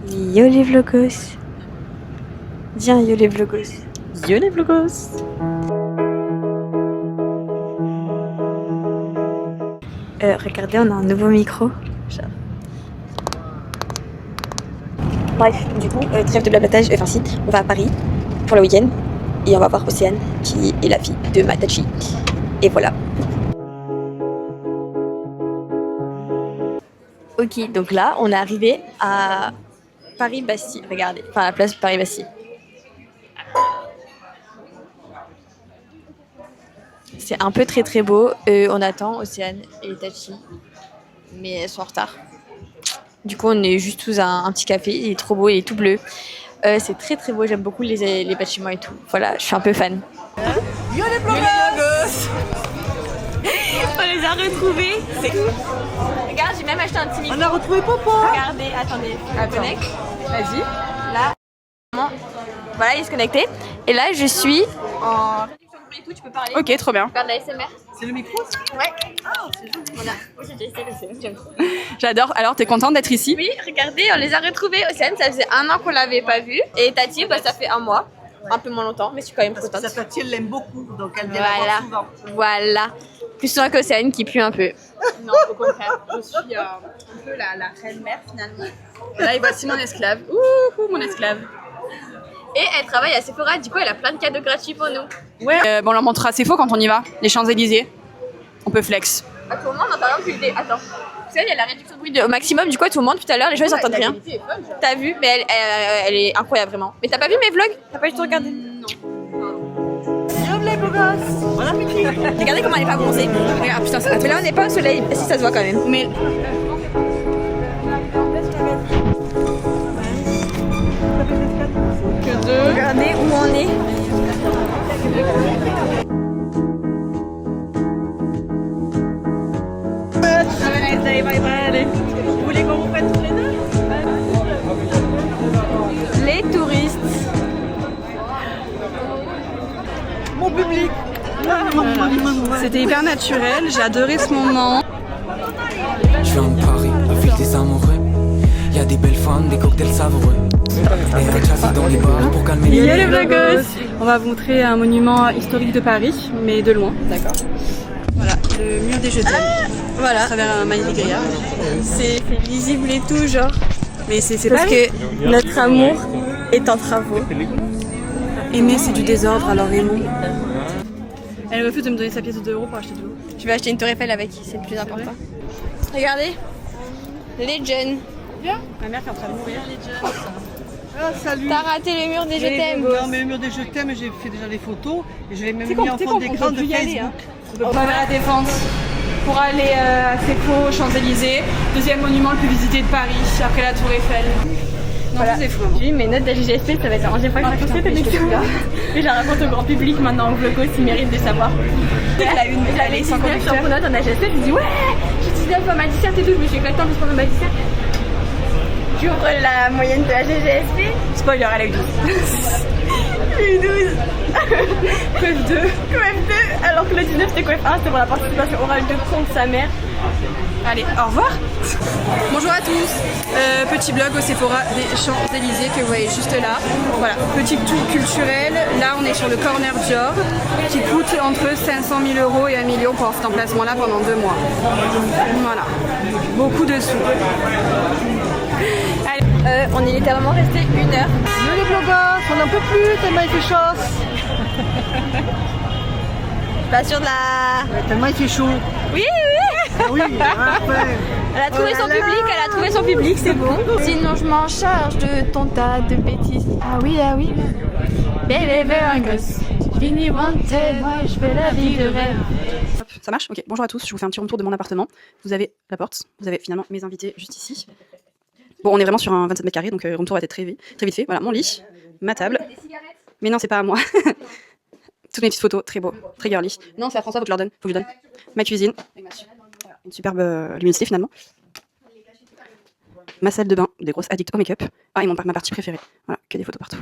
Yo les vlogos. Viens yo les vlogos. Yo les vlogos. Regardez, on a un nouveau micro. Bref, du coup, trêve de blablatage, enfin si, on va à Paris pour le week-end et on va voir Océane qui est la fille de Matachi. Et voilà. Ok, donc là, on est arrivé à Paris-Bastille. Regardez, enfin la place Paris-Bastille. C'est un peu très beau. On attend Océane et Tachi, mais elles sont en retard. Du coup, on est juste sous un petit café. Il est trop beau, il est tout bleu. C'est très beau. J'aime beaucoup les bâtiments et tout. Voilà, je suis un peu fan. Yo les vlogos. On les a retrouvés. C'est Regarde, j'ai même acheté un petit micro. On a retrouvé Popo. Regardez, attendez. Connecte. Vas-y. Là, voilà, il est connecté. Et là, je suis en réduction de bruit et tout. Tu peux parler. Ok, trop bien. Regarde la SMR. C'est le micro? Ouais. Ah, c'est joli. Voilà. Moi, j'ai déjà essayé, j'aime trop. J'adore. Alors, t'es contente d'être ici? Oui, regardez, on les a retrouvés. Océane, ça faisait 1 an qu'on l'avait pas vu. Et Tati, bah, ça fait 1 mois. Un peu moins longtemps, mais je suis quand même Parce contente. que sa Tati, elle l'aime beaucoup, donc elle vient la voir souvent. Voilà. Plus souvent qu'Océane qui pue un peu. Non, au contraire. Je suis un peu la reine-mère finalement. Et là, voici mon esclave. Ouh, mon esclave. Et elle travaille à Sephora, du coup, elle a plein de cadeaux gratuits pour nous. Ouais. Bon, on leur montrera c'est faux quand on y va. Les Champs-Élysées. On peut flex. À tout moment, on entend rien depuis le dé. Attends. Océane, il y a la réduction de bruit au maximum, du coup, à tout moment, depuis tout à l'heure, les gens ils entendent rien. T'as vu? Mais elle est incroyable, vraiment. Mais t'as pas vu mes vlogs? T'as pas du tout regardé? Non. Yo les beaux gosses. Bon appétit. Regardez comment elle est pas bronzée. Regarde, putain, mais là, on n'est pas au soleil. Si, ça se voit quand même. Mais que deux. Regardez où on est. Vous voulez qu'on vous prenne tous les deux? Les touristes. Mon public. C'était hyper naturel. J'ai adoré ce moment. Je viens de Paris, la ville des amoureux. Y a des belles femmes, des cocktails savoureux. Et un jazz dans les bars pour calmer les Yo les vlogos. On va vous montrer un monument historique de Paris, mais de loin. D'accord. Voilà, le mur des je t'aime. Voilà. À travers un magnifique grillage. C'est lisible et tout, genre. Mais c'est Parce Paris. que notre amour est en travaux. Aimer, c'est du désordre, alors aimons. Elle refuse de me donner sa pièce de 2 € pour acheter de l'eau. Je vais acheter une tour Eiffel avec, c'est le plus important. Regardez. Legend. Ma mère qui est en train de mourir. Ah, salut. T'as raté le mur des je t'aime. Non, mais le mur des je t'aime, j'ai fait déjà des photos et je l'ai même mis en fond d'écran de Facebook. On va vers la Défense pour aller à Sephora, Champs-Élysées. Deuxième monument le plus visité de Paris, après la tour Eiffel. Non, Voilà. c'est fou. J'ai eu mes notes d'AGGSP, ça va être la 11e fois que je raconte cette anecdote. Mais je la raconte au grand public maintenant, au vlogos, ils méritent de savoir. Elle a une, j'avais 19 sur notes en AGSP, je me dis ouais, j'ai 19 en maths 17 et tout, je me suis éclatée en plus pendant maths 17. J'ouvre la moyenne de la GGSP. Spoiler, elle a eu 12. J'ai eu 12. Coef 2. Coef 2, alors que le 19 c'était Coef 1, c'était pour la participation orale de con de sa mère. Allez, au revoir. Bonjour à tous. Petit blog au Sephora des Champs-Élysées que vous voyez juste là. Voilà, petit tour culturel. Là, on est sur le corner Dior qui coûte entre 500 000 € et 1 million pour cet emplacement-là pendant 2 mois. Voilà, beaucoup de sous. Allez. On est littéralement resté 1 heure. Yo les beaux gosses, on n'en peut plus tellement il fait chaud. Pas sur de la... Tellement il fait chaud. Oui. Ah oui, après. Elle a trouvé son public, elle a trouvé son public, c'est bon. Sinon je m'en charge de ton tas de bêtises. Ah oui. Baby Virgos, fini wanted, moi je fais la vie de rêve. Hop, ça marche? Ok, bonjour à tous, je vous fais un petit tour de mon appartement. Vous avez la porte, vous avez finalement mes invités juste ici. Bon, on est vraiment sur un 27 mètres carrés, donc room tour va être très vite fait. Voilà, mon lit, ma table. Mais non, c'est pas à moi. Toutes mes petites photos, très beau, très girly. Non, c'est à François, faut que je leur donne, faut que je lui donne. Ma cuisine, une superbe luminosité finalement. Ma salle de bain, des grosses addicts au make-up. Ah, et ma partie préférée. Voilà, que des photos partout.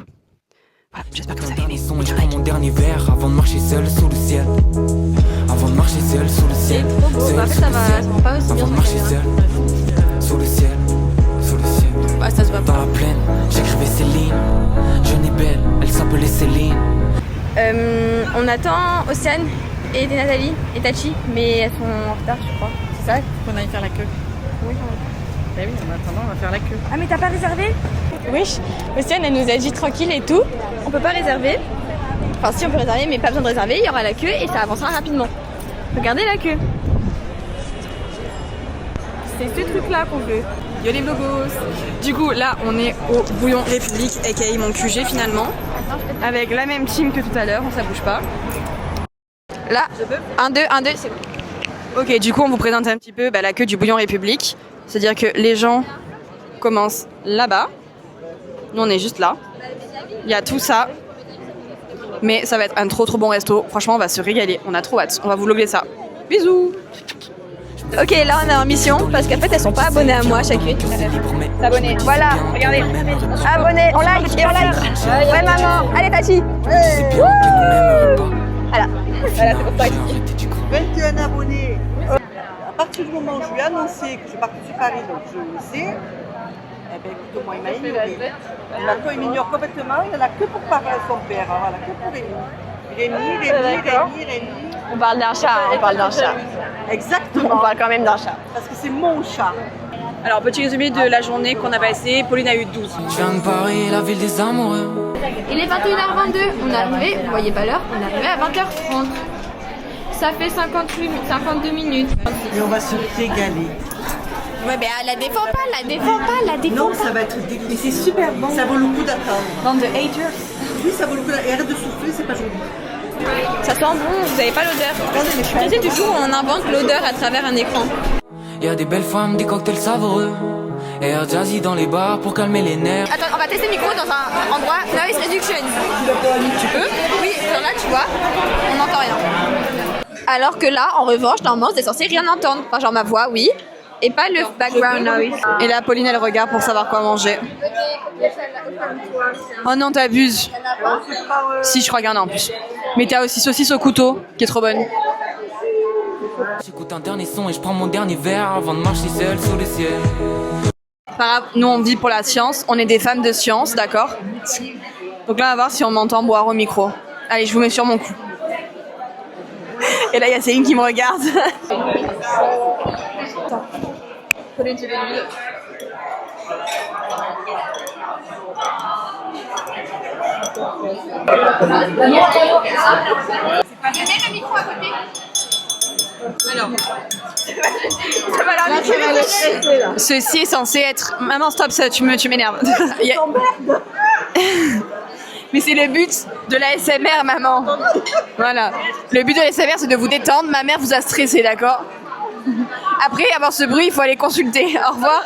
Voilà, j'espère que vous avez aimé. son et je prends mon dernier verre avant de marcher seul sous le ciel. Avant de marcher seul sous le ciel. C'est trop beau, en fait ça va pas aussi bien Avant de sur marcher caméra. seul sous le ciel. Sous le ciel. Ouais, ça se voit Dans pas. la plaine, On attend Océane et Nathalie et Tachi, mais elles sont en retard, je crois. C'est ça? Qu'on aille faire la queue. Oui. Bah oui, en attendant, on va faire la queue. Ah, mais t'as pas réservé? Oui, Océane, elle nous a dit tranquille et tout. On peut pas réserver. Enfin, si on peut réserver, mais pas besoin de réserver. Il y aura la queue et ça avancera rapidement. Regardez la queue. C'est ce truc-là qu'on veut. Yo les blogos. Du coup, là, on est au Bouillon République, aka mon QG finalement. Avec la même team que tout à l'heure, ça bouge pas. Là, 1, 2, 1, 2, c'est bon. Ok, du coup, on vous présente un petit peu la queue du Bouillon République. C'est-à-dire que les gens commencent là-bas. Nous, on est juste là. Il y a tout ça. Mais ça va être un trop bon resto. Franchement, on va se régaler. On a trop hâte. On va vous vlogger ça. Bisous. Ok, là on est en mission parce qu'en fait elles sont pas abonnées à moi chacune. S'abonner. Voilà, regardez. Abonnez, on like et on like. Ouais maman, allez Tati. Voilà. Voilà, c'est pour toi. 21 abonnés. À partir du moment où je lui ai annoncé que je partais sur Paris, donc je le sais, eh ben écoute, moi il m'a ignoré. D'accord, il m'ignore complètement, il en a que pour parler à son père, voilà, que pour Rémi. Rémi. On parle d'un chat, on parle d'un chat. Exactement. On parle quand même d'un chat. Parce que c'est mon chat. Alors, petit résumé de la journée qu'on a passée. Pauline a eu 12. Je viens de Paris, la ville des amoureux. Il est 21h22, on est arrivé, vous voyez pas l'heure, on est arrivé à 20h30. Ça fait 52 minutes. Et on va se régaler. Ouais, mais la défends pas, Non, ça va être délicieux. Mais c'est super bon. Ça vaut le coup d'attendre. Bande de haters. Oui, ça vaut le coup d'attendre. Et arrête de souffler, c'est pas joli. Ça sent bon, vous avez pas l'odeur. Tu sais, toujours on invente l'odeur à travers un écran. Y'a des belles femmes, des cocktails savoureux. Et un jazzy dans les bars pour calmer les nerfs. Attends, on va tester le micro dans un endroit noise reduction. Tu peux? Oui, genre là, tu vois, on n'entend rien. Alors que là, en revanche, normalement, t'es censé rien entendre. Enfin, genre ma voix, oui. Et pas le background noise. Et là, Pauline, elle regarde pour savoir quoi manger. Oh non, t'abuses. Si, je crois qu'il y en a en plus. Mais t'as aussi saucisse au couteau, qui est trop bonne. J'écoute un dernier son et je prends mon dernier verre avant de marcher seul sous le ciel. Pas grave, nous on vit pour la science, on est des femmes de science, d'accord? Donc là, on va voir si on m'entend boire au micro. Allez, je vous mets sur mon cou. Et là, il y a Céline qui me regarde. Je mets le micro à côté. Alors, ceci est censé être... Maman, stop, ça, tu m'énerves. Mais c'est le but de la SMR, maman. Voilà. Le but de la SMR, c'est de vous détendre. Ma mère vous a stressé, d'accord? Après avoir ce bruit, il faut aller consulter. Au revoir.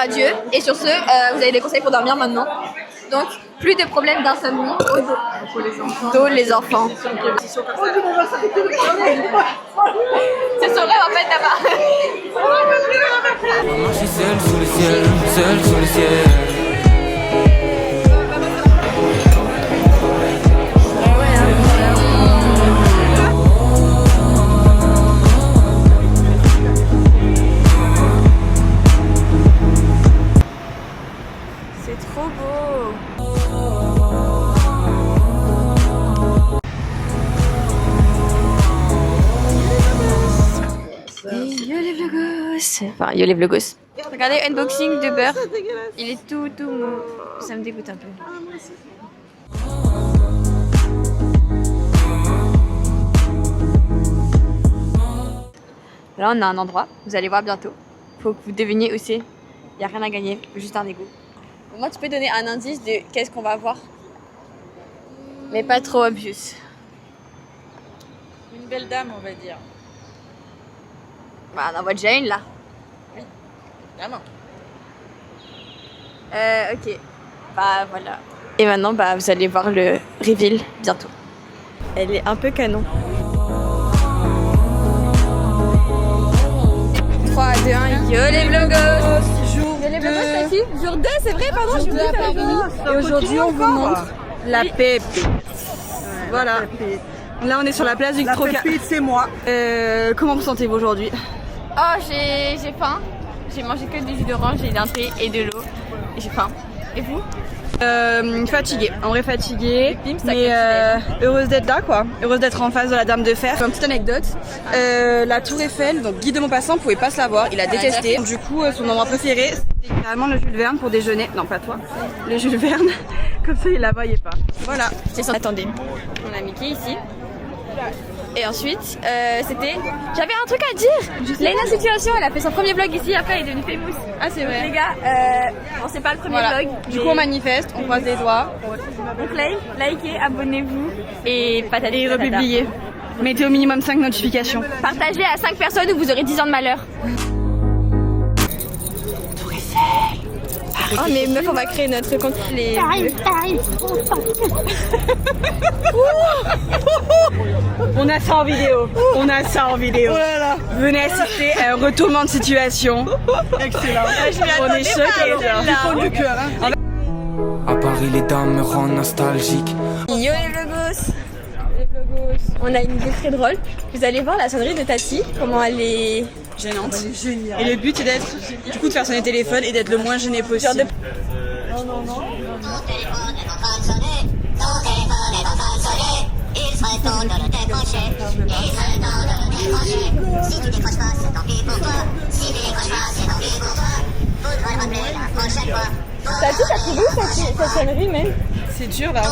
Adieu. Et sur ce, vous avez des conseils pour dormir maintenant. Donc, plus de problèmes d'insomnie. Dos les enfants. C'est son rêve en fait là-bas. On va marcher seul sous le ciel. C'est trop beau. Yo les vlogos. Enfin, yo les vlogos. Regardez, unboxing de beurre. Il est tout mou. Ça me dégoûte un peu. Là, on a un endroit. Vous allez voir bientôt. Faut que vous deviniez où c'est. Il n'y a rien à gagner, juste un égout. Moi, tu peux donner un indice de qu'est-ce qu'on va voir. Mais pas trop obvious. Une belle dame, on va dire. Bah, on en voit déjà une là. Vraiment. Ok. Bah voilà. Et maintenant, bah vous allez voir le reveal bientôt. Elle est un peu canon. 3, 2, 1, yo les vlogos! Yo les vlogos, c'est qui? Jour 2, c'est vrai, pardon, je voulais faire une. Et aujourd'hui, on vous montre la pépite. Voilà. Là, on est sur la place La Victoria. pépite, c'est moi. Comment vous sentez-vous aujourd'hui? Oh, j'ai faim. J'ai mangé que du jus d'orange et d'un thé et de l'eau. Et j'ai faim. Et vous? Fatiguée, en vrai fatiguée, mais heureuse d'être là quoi, heureuse d'être en face de la Dame de Fer. Une petite anecdote, la Tour Eiffel, donc Guy de Maupassant pouvait pas se la voir, il a détesté. Du coup son endroit préféré c'était carrément le Jules Verne pour déjeuner, non pas toi, le Jules Verne, comme ça il la voyait pas. Voilà. Attendez, on a Mickey ici. Et ensuite, c'était... J'avais un truc à dire. Léna Situation, elle a fait son premier vlog ici, après elle est devenue famous. Ah c'est vrai. Les gars, bon c'est pas le premier vlog. Du coup on manifeste, on croise les doigts. Donc likez, abonnez-vous et patati Et patata. republiez. Mettez au minimum 5 notifications. Partagez à 5 personnes ou vous aurez 10 ans de malheur. Oh mais meuf, on va créer notre compte. Les... On a ça en vidéo. On a ça en vidéo. Oh là là. Venez assister à un retournement de situation. Excellent. On est choqués. Du fond du cœur. Hein. À Paris, les dames me rendent nostalgique. Yo les vlogos. On a une idée très drôle. Vous allez voir la sonnerie de Tati, comment elle est... Gênante. Et le but est d'être, du coup, de faire sonner le téléphone et d'être le moins gêné possible. Tati, t'as trouvé où cette sonnerie même? C'est dur là.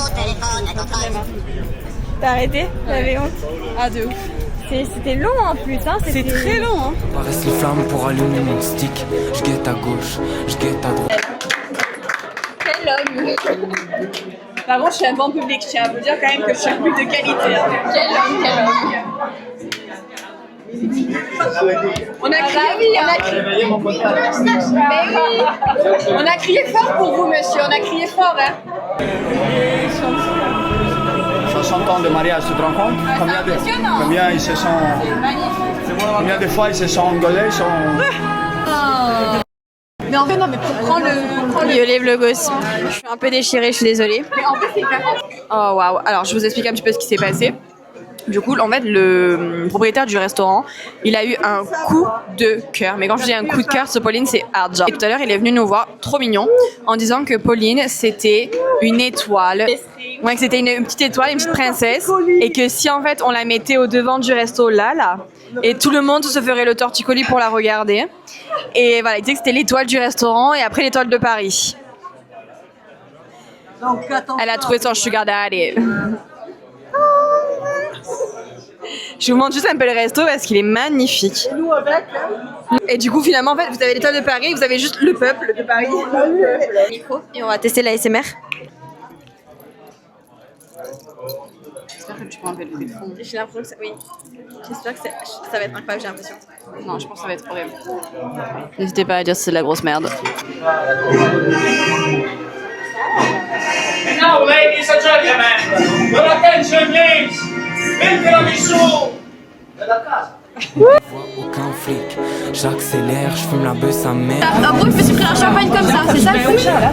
T'as arrêté? J'avais honte. Ah de ouf. C'était long en plus, hein. C'est très long hein. Paraissent les flammes pour allumer mon stick. Je guette à gauche, je guette à droite. Quel homme. Par contre, je suis un bon public. Je tiens à vous dire quand même que je suis un public de qualité. Hein. Quel homme. On a crié, on a crié fort pour vous, monsieur. On a crié fort, hein. 60 ans de mariage, tu te rends compte? Combien ils se sont... Combien de fois ils se sont engueulés, Mais en fait, non, mais prends le... Yo les vlogos. Je suis un peu déchirée, je suis désolée. Mais en fait, c'est pas... Oh waouh. Alors, je vous explique un petit peu ce qui s'est passé. Du coup, en fait, le propriétaire du restaurant, il a eu un coup de cœur. Mais quand je dis un coup de cœur, ce Pauline, c'est hard. Et tout à l'heure, il est venu nous voir, trop mignon, en disant que Pauline, c'était une étoile. Ouais, que c'était une petite étoile, une petite princesse. Et que si, en fait, on la mettait au devant du resto là, et tout le monde se ferait le torticolis pour la regarder. Et voilà, il disait que c'était l'étoile du restaurant et après l'étoile de Paris. Donc, Elle a trouvé son sugar daddy. Je vous montre juste un peu le resto parce qu'il est magnifique. Et du coup, finalement, en fait, vous avez l'étoile de Paris, vous avez juste le peuple de Paris. Micro. Et on va tester la ASMR. J'espère que tu peux enlever le bruit de fond. J'ai l'impression que ça... Oui. J'espère que ça va être incroyable, j'ai l'impression. Non, je pense que ça va être horrible. N'hésitez pas à dire si c'est de la grosse merde. Now, ladies and gentlemen, your attention please. Il tiramisu de la casa. Aucun flic, j'accélère, je fume la beuh sa mère. En gros, je me suis pris un champagne comme ça, c'est ça le truc? Ah,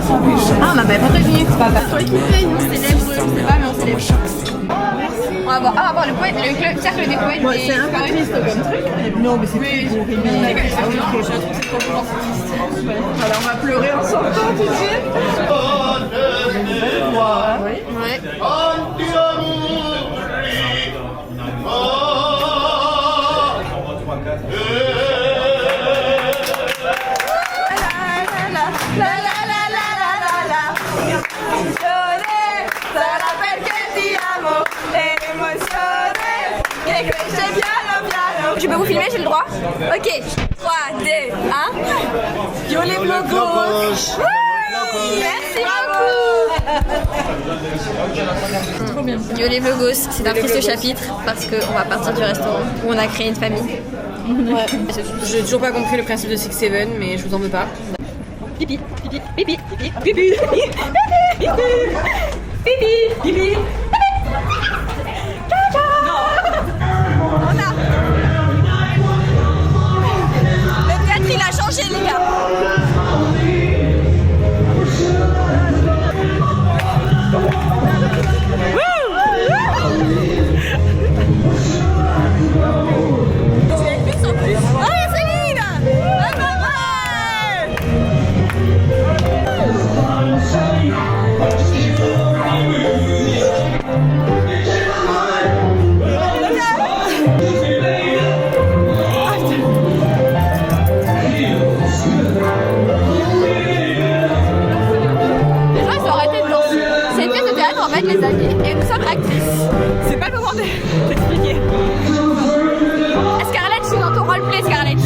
on m'avait pas prévenu. Pour les couper, on célèbre, pas, mais on célèbre. On va voir le poète, le cercle des poètes. Bon, c'est un peu triste comme truc. Non, mais c'est plus alors on va pleurer en sortant tout de suite. Ouais. Je peux vous filmer, j'ai le droit? Ok, 3, 2, 1. Yo les vlogos. Merci beaucoup. Trop bien. Yo les vlogos, c'est un triste chapitre parce qu'on va partir du restaurant où on a créé une famille. Ouais. J'ai toujours pas compris le principe de 6-7, mais je vous en veux pas. Pipi, pipi, pipi, pipi, pipi, pipi, pipi, pipi, pipi. Le théâtre il a changé les gars. avec les amis et nous sommes actrices. C'est pas comment t'expliquer. Scarlett, je suis dans ton roleplay, Scarlett.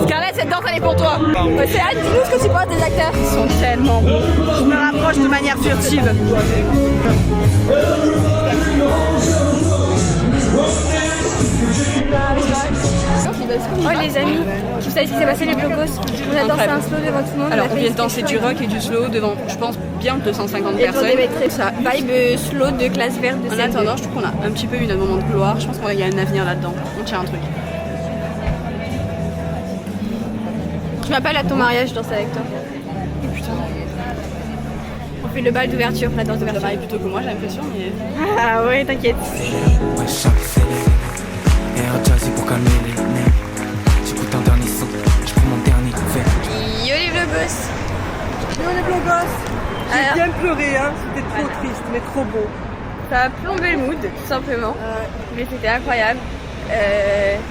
Scarlett, cette danse, elle est pour toi. Océane, dis-nous ce que tu penses des acteurs. Ils sont tellement beaux. Je me rapproche de manière furtive. Oh les amis, vous savez ce qui s'est passé les blogos? On a dansé un slow devant tout le monde. Alors on vient de danser du rock et du slow devant, je pense, bien 250 et pour personnes. des maîtresses, ça vibe slow de classe verte de En CM2. attendant, je trouve qu'on a un petit peu eu notre moment de gloire. Je pense qu'il y a un avenir là-dedans. On tient un truc. Je m'appelle à ton mariage, je danse avec toi. Oh putain. On fait le bal d'ouverture, la danse Ça d'ouverture. paraît plutôt que moi, j'ai l'impression, mais. Ah ouais, t'inquiète. Ouais, chaque célèbre. Et un jazzy pour calmer les nerfs. J'écoute un dernier son, je prends mon dernier verre. Yo les blogos. Yo les beaux gosses. J'ai Alors- bien pleuré, hein. C'était trop triste, mais trop beau. Ça a plombé le mood, tout simplement. Mais c'était incroyable.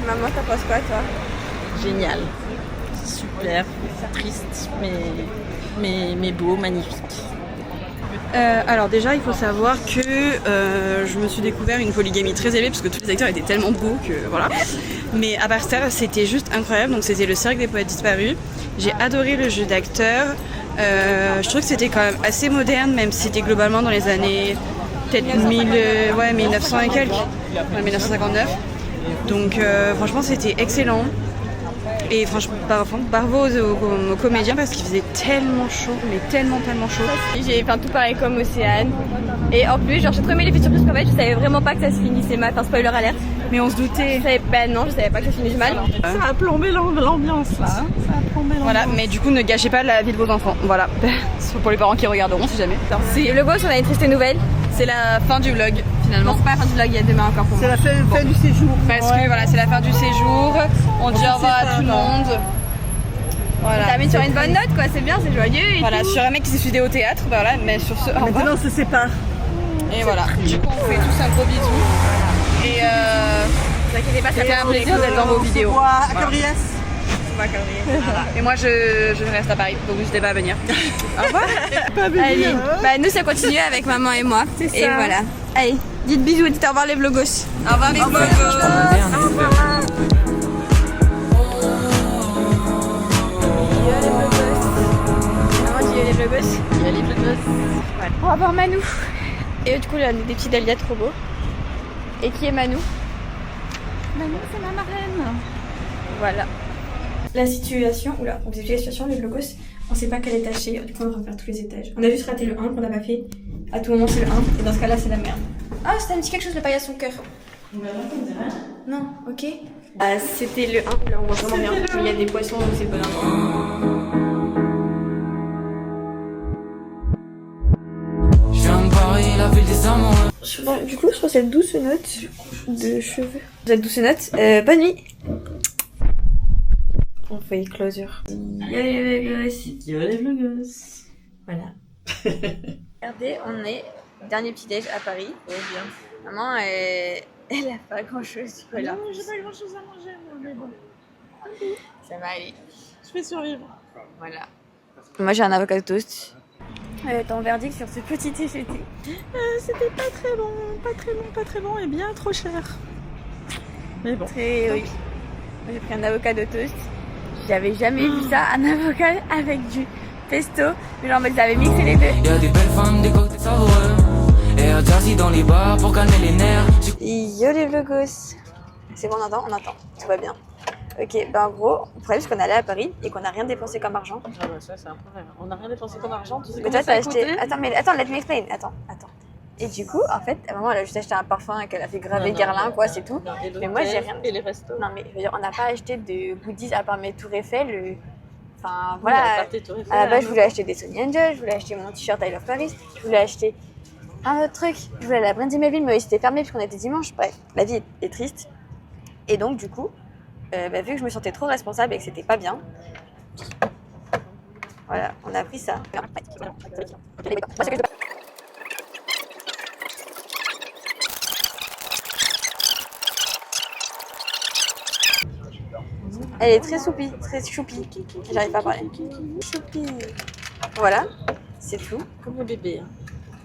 Maman, t'en penses quoi, toi? Génial, super, triste, mais beau, magnifique. Alors déjà, il faut savoir que je me suis découvert une polygamie très élevée parce que tous les acteurs étaient tellement beaux que voilà. Mais à part ça, c'était juste incroyable. Donc c'était le Cirque des Poètes Disparus. J'ai adoré le jeu d'acteurs. Je trouve que c'était quand même assez moderne, même si c'était globalement dans les années peut-être 1900 et quelques, 1959. Donc franchement, c'était excellent. Et franchement, bravo aux comédiens parce qu'il faisait tellement chaud, mais tellement chaud. J'ai fait tout pareil comme Océane. Et en plus, genre, j'ai trop aimé les futurs parce qu'en fait, je savais vraiment pas que ça se finissait mal. Enfin, spoiler alert. Mais on se doutait. Non, je savais pas que ça se finissait mal. Ça a plombé l'ambiance là. Ça a plombé l'ambiance. Voilà, mais du coup, ne gâchez pas la vie de vos enfants. Voilà, pour les parents qui regarderont, si jamais. C'est le boss, on a une triste nouvelle. C'est la fin du vlog, finalement. Non, c'est pas la fin du vlog, il y a demain encore pour C'est moi. la fin du séjour. Parce que voilà, c'est la fin du séjour. On dit au revoir à tout le monde. Voilà. T'as mis sur une bonne note, quoi. C'est bien, c'est joyeux. Et Voilà, tout. sur un mec qui s'est suicidé au théâtre, voilà, mais sur ce, au revoir. Maintenant, on se sépare. Et voilà, du coup, on fait tous un gros bisou. Et Ne vous inquiétez pas, ça c'était un plaisir d'être dans vos vidéos. On se voit à Voilà. Cabriès. Voilà. Et moi, je reste à Paris, donc n'hésitez pas à venir. Au revoir. Allez, bah nous ça continue avec maman et moi. Et voilà. Allez, dites bisous, dites au revoir les vlogos. Au revoir les Je prends mon dernier verre. Maman dit yo les vlogos. Yo les vlogos. Voilà. On va voir Manou. Et du coup là on a des petits dahlias trop beaux. Et qui est Manou? Manou c'est ma marraine. Voilà. La situation, oula, on faisait la situation, les vlogos, on sait pas quel est taché, du coup on va refaire tous les étages. On a juste raté le 1 qu'on n'a pas fait. À tout moment c'est le 1 et dans ce cas là c'est la merde. Ah ça me dit quelque chose le paillasson son cœur. Non, ok. C'était le 1, là on voit vraiment rien. Il y a des poissons donc c'est pas Je viens de Paris, la ville des amoureux. Bon, du coup, sur cette douce note de cheveux. Cette douce note, bonne nuit. On fait closure. Yo les vlogos. Yo les vlogos. Voilà. Regardez, on est dernier petit déj à Paris. Oh bien. Maman, elle a pas grand chose du coup là. Non, j'ai pas grand chose à manger moi, mais bon. Ça va aller. Je vais survivre. Voilà. Moi j'ai un avocat toast. Ton verdict sur ce petit TGT. C'était pas très bon, pas très bon et bien trop cher. Mais bon. Très oui. Moi j'ai pris un avocat de toast. J'avais jamais vu ça, un avocat avec du pesto. Mais genre en mode ils avaient mixé les deux. Y'a des belles femmes, des cocktails savoureux. Et un jazzy dans les bars pour calmer les nerfs. Yo les vlogos. C'est bon, on entend, tout va bien. Ok, bah en gros, le problème c'est qu'on est allé à Paris et qu'on n'a rien dépensé comme argent. Ah bah ça c'est un problème. On n'a rien dépensé comme argent, tu sais Mais combien toi t'as ça a acheté. coûté? Attends, let me explain. Attends. Et du coup, en fait, maman elle a juste acheté un parfum qu'elle a fait graver Non, Guerlain, non, quoi, c'est tout. Non, et Mais moi, j'ai l'hôtel rien. Et les restos. Non, mais je veux dire, on n'a pas acheté de goodies à part mes Tour Eiffel. Enfin, Voilà. voilà. À la base, je vous voulais acheter des Sony Angel, je voulais acheter mon t-shirt I Love Paris, je voulais acheter un autre truc. Je voulais aller à Brandy Melville, mais c'était fermé puisqu'on était dimanche. Bref, la vie est triste. Et donc, du coup, vu que je me sentais trop responsable et que c'était pas bien, voilà, on a pris ça. Elle est très soupie, très choupi. J'arrive pas à parler. Choupi. Voilà, c'est tout. Comme le bébé. Hein.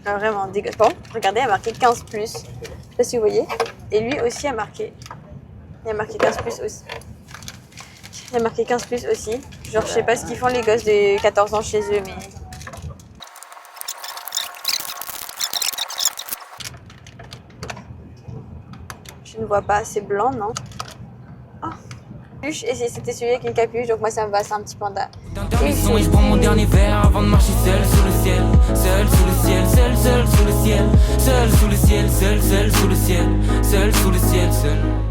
Ah, vraiment, dégueulasse. Bon, regardez, il a marqué 15+. Je sais pas si vous voyez. Et lui aussi a marqué. Il a marqué 15+ aussi. Il a marqué 15+ aussi. Genre, je sais pas ce qu'ils font les gosses de 14 ans chez eux, mais... Je ne vois pas, c'est blanc, non? Oh. Et c'était celui avec une capuche, donc moi ça me va, c'est un petit panda. Et je prends mon dernier verre avant de marcher seul sous le ciel. Seul sous le ciel, seul sous le ciel. Seul sous le ciel, seul sous le ciel. Seul sous le ciel, seul.